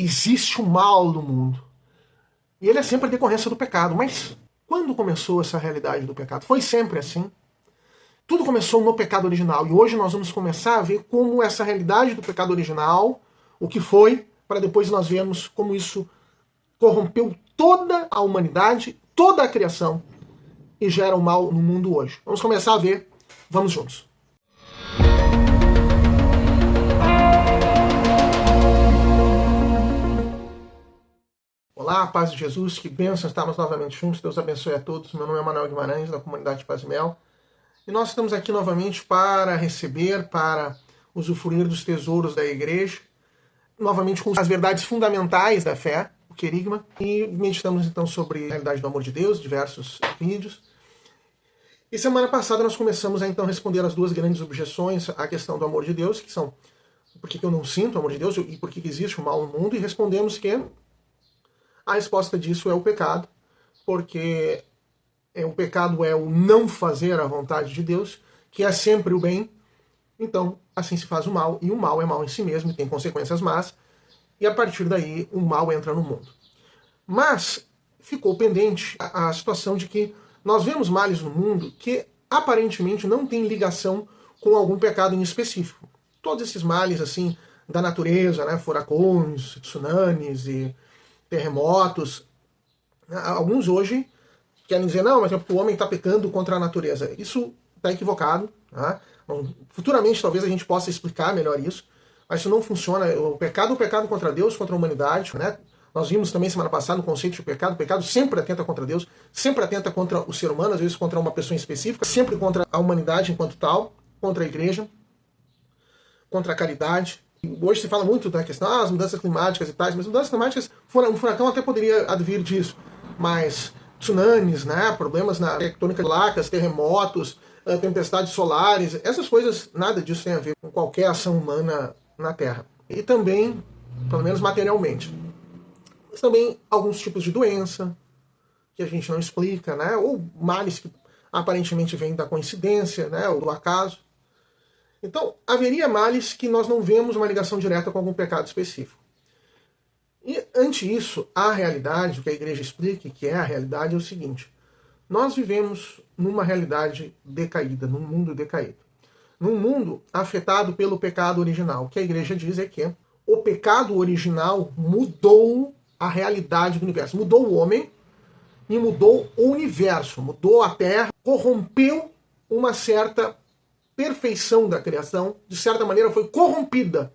existe o mal no mundo. E ele é sempre a decorrência do pecado. Mas quando começou essa realidade do pecado? Foi sempre assim? Tudo começou no pecado original. E hoje nós vamos começar a ver como essa realidade do pecado original, o que foi, para depois nós vermos como isso corrompeu toda a humanidade, toda a criação, e gera o mal no mundo hoje. Vamos começar a ver. Vamos juntos. Olá, paz de Jesus, que bênção estarmos novamente juntos. Deus abençoe a todos. Meu nome é Manuel Guimarães, da comunidade Paz e Mel. E nós estamos aqui novamente para receber, para usufruir dos tesouros da igreja, novamente com as verdades fundamentais da fé, o querigma, e meditamos então sobre a realidade do amor de Deus, diversos vídeos. E semana passada nós começamos a então responder as duas grandes objeções à questão do amor de Deus, que são por que eu não sinto o amor de Deus e por que existe o mal no mundo, e respondemos que a resposta disso é o pecado, porque o pecado é o não fazer a vontade de Deus, que é sempre o bem. Então, assim se faz o mal, e o mal é mal em si mesmo, e tem consequências más, e a partir daí o mal entra no mundo. Mas ficou pendente a situação de que nós vemos males no mundo que aparentemente não têm ligação com algum pecado em específico. Todos esses males assim da natureza, né, furacões, tsunamis e terremotos, alguns hoje querem dizer, não, mas é porque o homem está pecando contra a natureza. Isso está equivocado. Tá? Futuramente talvez a gente possa explicar melhor isso, mas isso não funciona. O pecado é o pecado contra Deus, contra a humanidade. Né? Nós vimos também semana passada o conceito de pecado. O pecado sempre atenta contra Deus, sempre atenta contra o ser humano, às vezes contra uma pessoa específica, sempre contra a humanidade enquanto tal, contra a igreja, contra a caridade. Hoje se fala muito da questão das mudanças climáticas e tais, mas mudanças climáticas, um furacão até poderia advir disso, mas tsunamis, né, problemas na tectônica de placas, terremotos, tempestades solares, essas coisas, nada disso tem a ver com qualquer ação humana na Terra. E também, pelo menos materialmente, mas também alguns tipos de doença que a gente não explica, né, ou males que aparentemente vêm da coincidência, né, ou do acaso. Então, haveria males que nós não vemos uma ligação direta com algum pecado específico. E, ante isso, a realidade, o que a igreja explica, que é a realidade, é o seguinte. Nós vivemos numa realidade decaída, num mundo decaído. Num mundo afetado pelo pecado original. O que a igreja diz é que o pecado original mudou a realidade do universo. Mudou o homem e mudou o universo. Mudou a Terra, corrompeu uma certa perfeição da criação, de certa maneira foi corrompida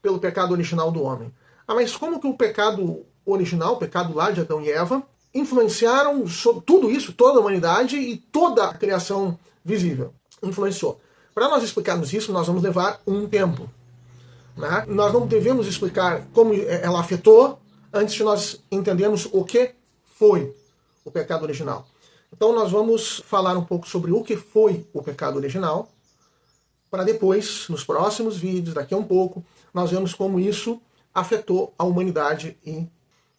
pelo pecado original do homem. Mas como que o pecado original, o pecado lá de Adão e Eva, influenciaram sobre tudo isso, toda a humanidade e toda a criação visível? Influenciou. Para nós explicarmos isso, nós vamos levar um tempo. Né? Nós não devemos explicar como ela afetou antes de nós entendermos o que foi o pecado original. Então nós vamos falar um pouco sobre o que foi o pecado original, para depois, nos próximos vídeos, daqui a um pouco, nós vemos como isso afetou a humanidade e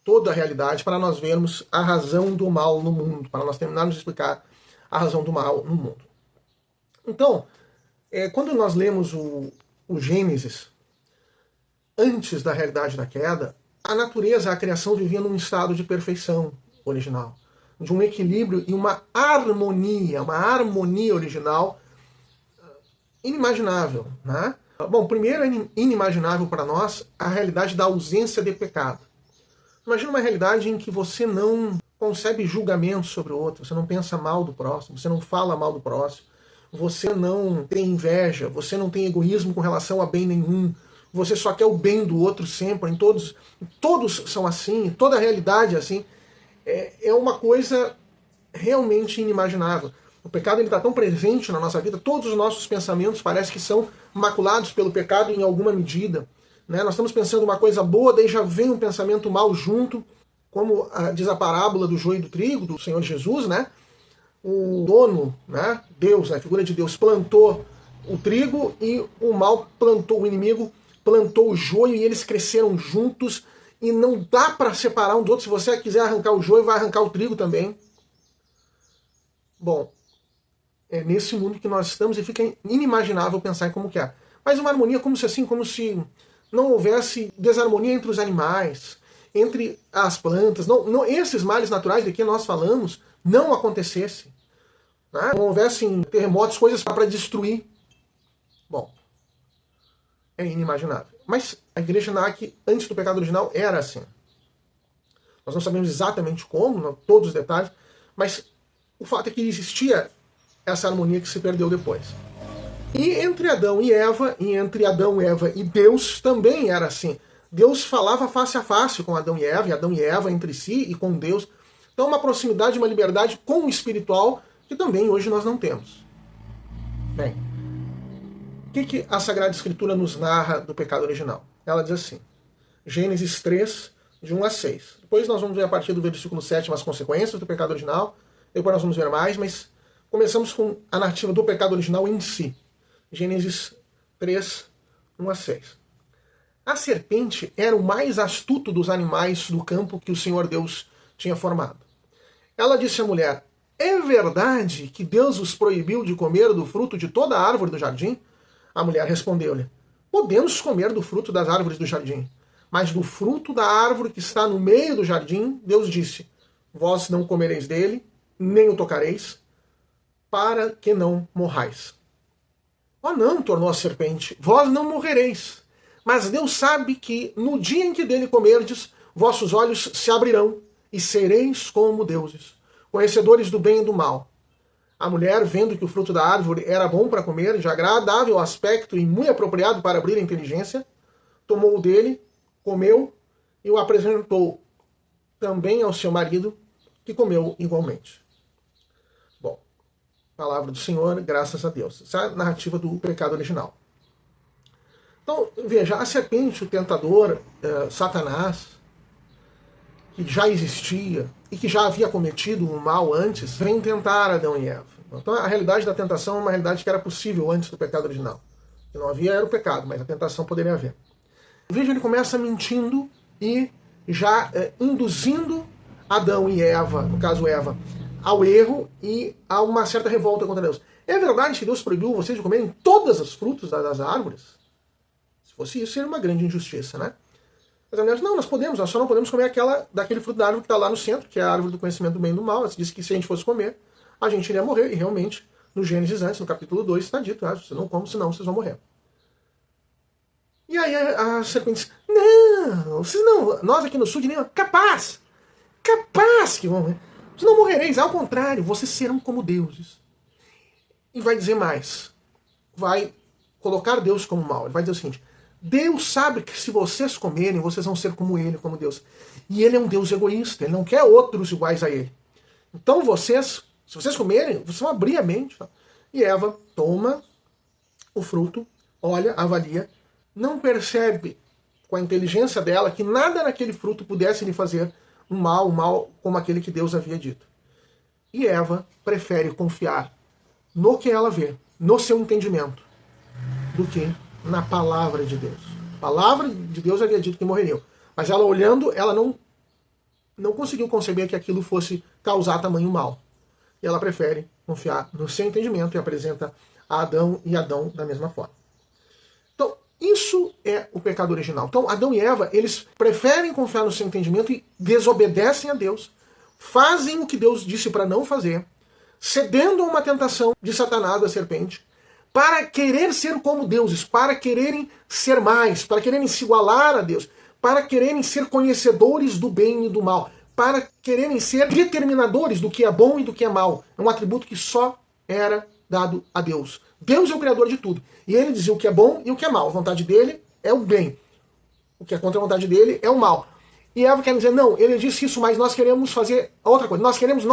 toda a realidade, para nós vermos a razão do mal no mundo, para nós terminarmos de explicar a razão do mal no mundo. Então, quando nós lemos o Gênesis, antes da realidade da queda, a natureza, a criação vivia num estado de perfeição original, de um equilíbrio e uma harmonia original inimaginável, né? Bom, primeiro é inimaginável para nós a realidade da ausência de pecado. Imagina uma realidade em que você não concebe julgamento sobre o outro, você não pensa mal do próximo, você não fala mal do próximo, você não tem inveja, você não tem egoísmo com relação a bem nenhum, você só quer o bem do outro sempre, todos são assim, toda a realidade é assim. É uma coisa realmente inimaginável. O pecado está tão presente na nossa vida, todos os nossos pensamentos parece que são maculados pelo pecado em alguma medida. Né? Nós estamos pensando uma coisa boa, daí já vem um pensamento mal junto, como diz a parábola do joio e do trigo, do Senhor Jesus, né? O dono, né? Deus, a figura de Deus, plantou o trigo e o mal plantou, o inimigo plantou o joio e eles cresceram juntos e não dá para separar um do outro. Se você quiser arrancar o joio, vai arrancar o trigo também. Bom, é nesse mundo que nós estamos e fica inimaginável pensar em como que é. Mas uma harmonia como se não houvesse desarmonia entre os animais, entre as plantas, esses males naturais de que nós falamos não acontecessem. Né? Não houvessem terremotos, coisas para destruir. Bom, é inimaginável. Mas a igreja Anak, antes do pecado original, era assim. Nós não sabemos exatamente como, não, todos os detalhes, mas o fato é que existia essa harmonia que se perdeu depois. E entre Adão e Eva, e entre Adão, Eva e Deus, também era assim. Deus falava face a face com Adão e Adão e Eva entre si e com Deus. Então uma proximidade, uma liberdade com o espiritual que também hoje nós não temos. Bem, o que a Sagrada Escritura nos narra do pecado original? Ela diz assim, Gênesis 3, de 1 a 6. Depois nós vamos ver a partir do versículo 7 as consequências do pecado original, depois nós vamos ver mais, mas começamos com a narrativa do pecado original em si. Gênesis 3, 1 a 6. A serpente era o mais astuto dos animais do campo que o Senhor Deus tinha formado. Ela disse à mulher, é verdade que Deus os proibiu de comer do fruto de toda a árvore do jardim? A mulher respondeu-lhe, podemos comer do fruto das árvores do jardim, mas do fruto da árvore que está no meio do jardim, Deus disse, vós não comereis dele, nem o tocareis, para que não morrais. Oh não, tornou a serpente, vós não morrereis. Mas Deus sabe que no dia em que dele comerdes, vossos olhos se abrirão e sereis como deuses, conhecedores do bem e do mal. A mulher, vendo que o fruto da árvore era bom para comer, de agradável aspecto e muito apropriado para abrir a inteligência, tomou o dele, comeu e o apresentou também ao seu marido, que comeu igualmente. Bom, palavra do Senhor, graças a Deus. Essa é a narrativa do pecado original. Então, veja, a serpente, o tentador, Satanás, que já existia e que já havia cometido o mal antes, vem tentar Adão e Eva. Então, a realidade da tentação é uma realidade que era possível antes do pecado original. O que não havia era o pecado, mas a tentação poderia haver. Veja, ele começa mentindo e já induzindo Adão e Eva, no caso Eva, ao erro e a uma certa revolta contra Deus. É verdade que Deus proibiu vocês de comerem todas as frutas das árvores? Se fosse isso, seria uma grande injustiça, né? Mas a mulher diz, não, nós só não podemos comer daquele fruto da árvore que está lá no centro, que é a árvore do conhecimento do bem e do mal. Ela disse que se a gente fosse comer, a gente iria morrer. E realmente, no Gênesis antes, no capítulo 2, está dito, vocês não comem, senão vocês vão morrer. E aí a serpente diz, não, vocês não, nós aqui no sul de Nínive, capaz que vão morrer. Vocês não morrereis, ao contrário, vocês serão como deuses. E vai dizer mais, vai colocar Deus como mal. Ele vai dizer o seguinte, Deus sabe que se vocês comerem, vocês vão ser como ele, como Deus. E ele é um Deus egoísta, ele não quer outros iguais a ele. Então vocês, se vocês comerem, vocês vão abrir a mente. Tá? E Eva toma o fruto, olha, avalia, não percebe com a inteligência dela que nada naquele fruto pudesse lhe fazer um mal como aquele que Deus havia dito. E Eva prefere confiar no que ela vê, no seu entendimento, do que na palavra de Deus. A palavra de Deus havia dito que morreriam. Mas ela olhando, ela não conseguiu conceber que aquilo fosse causar tamanho mal. E ela prefere confiar no seu entendimento e apresenta a Adão e Adão da mesma forma. Então, isso é o pecado original. Então, Adão e Eva, eles preferem confiar no seu entendimento e desobedecem a Deus, fazem o que Deus disse para não fazer, cedendo a uma tentação de Satanás, da serpente, para querer ser como deuses, para quererem ser mais, para quererem se igualar a Deus, para quererem ser conhecedores do bem e do mal, para quererem ser determinadores do que é bom e do que é mal. É um atributo que só era dado a Deus. Deus é o criador de tudo. E ele dizia o que é bom e o que é mal. A vontade dele é o bem. O que é contra a vontade dele é o mal. E Eva quer dizer, não, ele disse isso, mas nós queremos fazer outra coisa. Nós queremos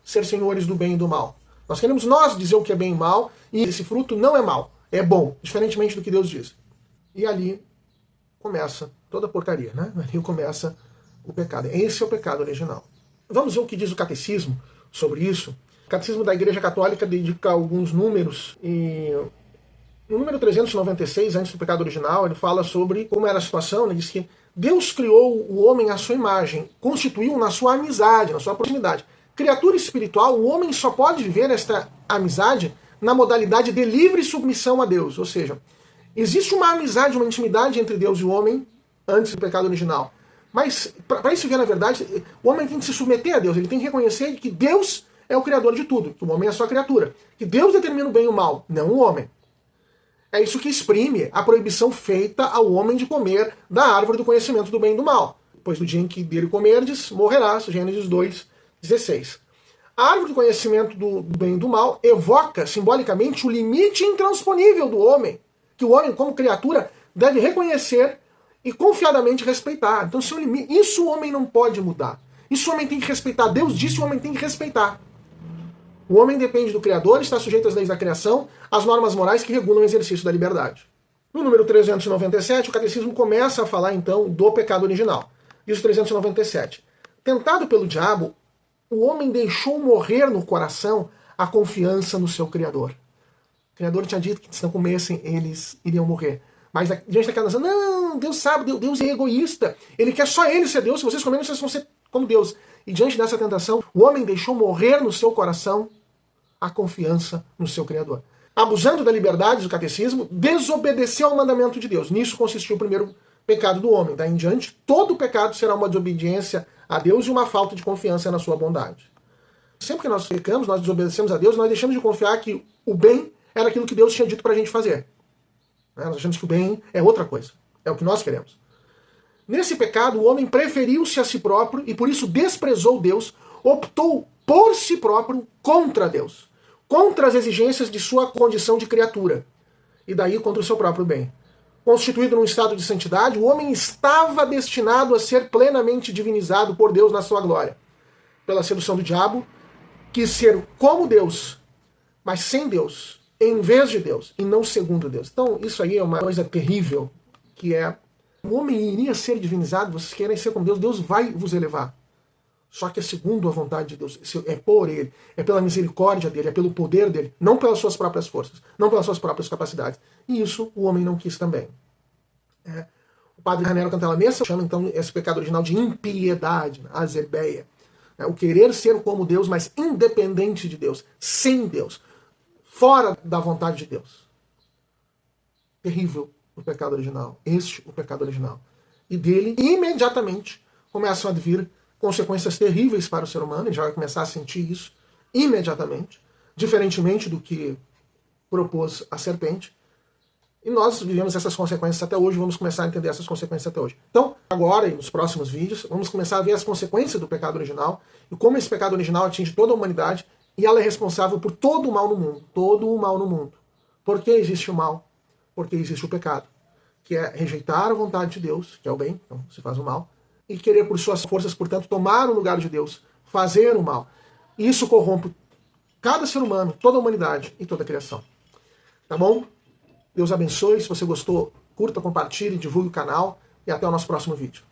ser senhores do bem e do mal. Nós queremos dizer o que é bem e mal, e esse fruto não é mal, é bom, diferentemente do que Deus diz. E ali começa toda a porcaria, né? Ali começa o pecado. Esse é o pecado original. Vamos ver o que diz o catecismo sobre isso. O catecismo da Igreja Católica dedica alguns números, e no número 396, antes do pecado original, ele fala sobre como era a situação. Ele diz que Deus criou o homem à sua imagem, constituiu na sua amizade, na sua proximidade. Criatura espiritual, o homem só pode viver esta amizade na modalidade de livre submissão a Deus. Ou seja, Existe uma amizade, uma intimidade entre Deus e o homem antes do pecado original. Mas, para isso ver na verdade, o homem tem que se submeter a Deus, ele tem que reconhecer que Deus é o criador de tudo, que o homem é só criatura, que Deus determina o bem e o mal, não o homem. É isso que exprime a proibição feita ao homem de comer da árvore do conhecimento do bem e do mal. Pois no dia em que dele comerdes, morrerás, Gênesis 2:16. A árvore do conhecimento do bem e do mal evoca simbolicamente o limite intransponível do homem, que o homem, como criatura, deve reconhecer e confiadamente respeitar. Então, isso o homem não pode mudar. Isso o homem tem que respeitar. Deus disse que o homem tem que respeitar. O homem depende do Criador, está sujeito às leis da criação, às normas morais que regulam o exercício da liberdade. No número 397, o Catecismo começa a falar, então, do pecado original. Diz o 397. Tentado pelo diabo, o homem deixou morrer no coração a confiança no seu Criador. O Criador tinha dito que se não comessem, eles iriam morrer. Mas diante daquela nação, não, Deus sabe, Deus é egoísta. Ele quer só ele ser Deus, se vocês comerem, vocês vão ser como Deus. E diante dessa tentação, o homem deixou morrer no seu coração a confiança no seu Criador. Abusando da liberdade do catecismo, desobedeceu ao mandamento de Deus. Nisso consistiu o primeiro pecado do homem. Daí em diante, todo pecado será uma desobediência a Deus e uma falta de confiança na sua bondade. Sempre que nós pecamos, nós desobedecemos a Deus, nós deixamos de confiar que o bem era aquilo que Deus tinha dito para a gente fazer. Nós achamos que o bem é outra coisa. É o que nós queremos. Nesse pecado, o homem preferiu-se a si próprio e por isso desprezou Deus, optou por si próprio contra Deus, contra as exigências de sua condição de criatura, e daí contra o seu próprio bem. Constituído num estado de santidade, o homem estava destinado a ser plenamente divinizado por Deus na sua glória. Pela sedução do diabo, quis ser como Deus, mas sem Deus, em vez de Deus, e não segundo Deus. Então, isso aí é uma coisa terrível, que é, o homem iria ser divinizado, vocês querem ser como Deus, Deus vai vos elevar. Só que é segundo a vontade de Deus, é por Ele, é pela misericórdia dEle, é pelo poder dEle, não pelas suas próprias forças, não pelas suas próprias capacidades. E isso o homem não quis também. O padre Raniero Cantalamessa chama então esse pecado original de impiedade, azebeia. O querer ser como Deus, mas independente de Deus, sem Deus, fora da vontade de Deus. Terrível o pecado original, o pecado original. E dele, imediatamente, começam a vir consequências terríveis para o ser humano, ele já vai começar a sentir isso imediatamente, diferentemente do que propôs a serpente. E nós vivemos essas consequências até hoje, vamos começar a entender essas consequências até hoje. Então, agora e nos próximos vídeos, vamos começar a ver as consequências do pecado original e como esse pecado original atinge toda a humanidade e ela é responsável por todo o mal no mundo. Todo o mal no mundo. Por que existe o mal? Porque existe o pecado, que é rejeitar a vontade de Deus, que é o bem, então se faz o mal, e querer por suas forças, portanto, tomar o lugar de Deus, fazer o mal. E isso corrompe cada ser humano, toda a humanidade e toda a criação. Tá bom? Deus abençoe. Se você gostou, curta, compartilhe, divulgue o canal e até o nosso próximo vídeo.